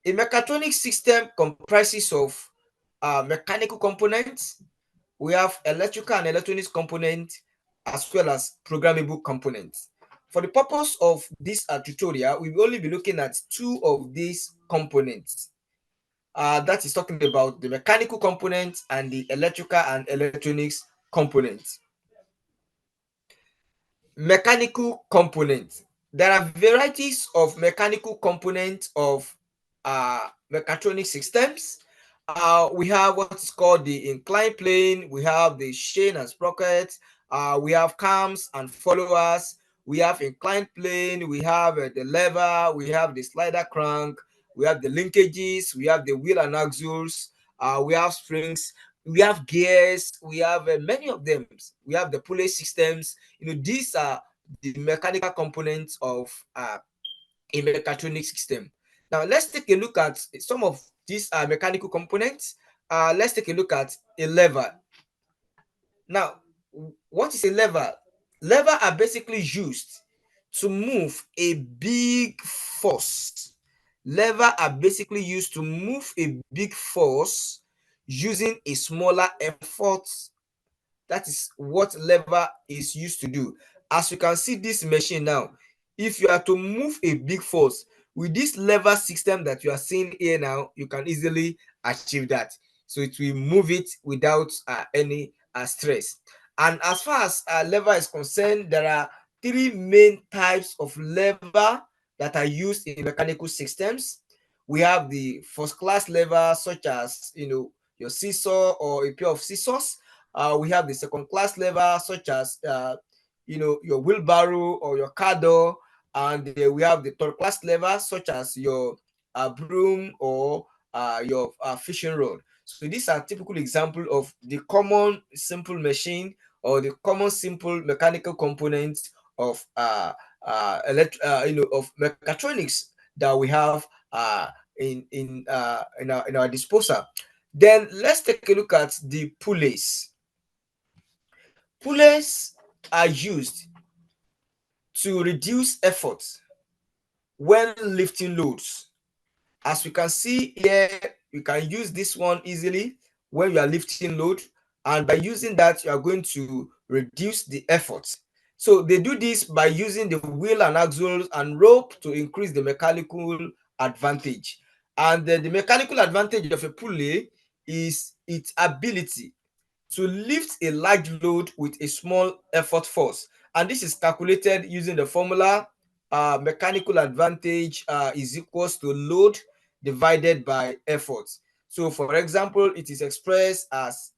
A mechatronic system comprises of mechanical components. We have electrical and electronics components as well as programmable components. For the purpose of this tutorial, we will only be looking at two of these components. That is talking about the mechanical components and the electrical and electronics components. Mechanical components. There are varieties of mechanical components of mechatronic systems. We have what is called the inclined plane, we have the chain and sprocket, we have cams and followers, we have inclined plane, we have the lever, we have the slider crank, we have the linkages, we have the wheel and axles, we have springs, we have gears, we have many of them. We have the pulley systems. These are the mechanical components of a mechatronic system. Now, let's take a look at some of these mechanical components. Let's take a look at a lever. Now, what is a lever? Lever are basically used to move a big force. Lever are basically used to move a big force using a smaller effort. That is what lever is used to do. As you can see this machine now, if you are to move a big force with this lever system that you are seeing here now, you can easily achieve that. So it will move it without any stress. And as far as lever is concerned, there are three main types of lever that are used in mechanical systems. We have the first class lever, such as your scissor or a pair of scissors. We have the second class lever, such as your wheelbarrow or your car door, and we have the third class lever, such as your broom or your fishing rod. So these are typical example of the common simple machine or the common simple mechanical components of of mechatronics that we have in our disposal. Then let's take a look at the pulleys. Pulleys are used to reduce effort when lifting loads. As we can see here, you can use this one easily when you are lifting load, and by using that, you are going to reduce the effort. So they do this by using the wheel and axles and rope to increase the mechanical advantage. And the mechanical advantage of a pulley is its ability to lift a large load with a small effort force. And this is calculated using the formula mechanical advantage is equals to load divided by effort. So for example, it is expressed as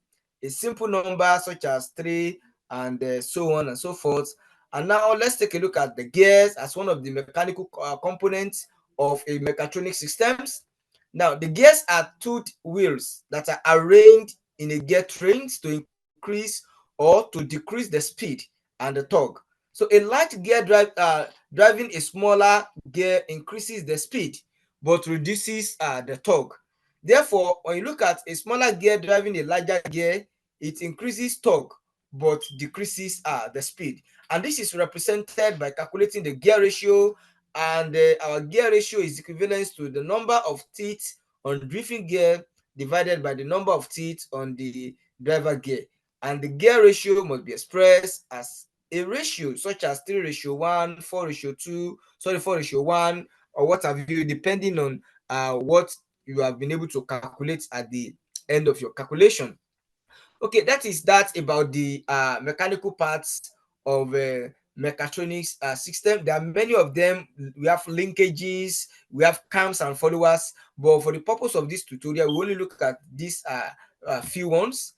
a simple number such as 3 and so on and so forth. And now let's take a look at the gears as one of the mechanical components of a mechatronic systems. Now, the gears are toothed wheels that are arranged in a gear trains to increase or to decrease the speed and the torque. So a light gear driving a smaller gear increases the speed but reduces the torque. Therefore, when you look at a smaller gear driving a larger gear, it increases torque but decreases the speed. And this is represented by calculating the gear ratio, and our gear ratio is equivalent to the number of teeth on driving gear divided by the number of teeth on the driver gear. And the gear ratio must be expressed as a ratio such as 3:1, 4:2, 4:1, or what have you, depending on what you have been able to calculate at the end of your calculation. Okay, that is that about the mechanical parts of mechatronics system. There are many of them. We have linkages, we have cams and followers, but for the purpose of this tutorial, we only look at these few ones.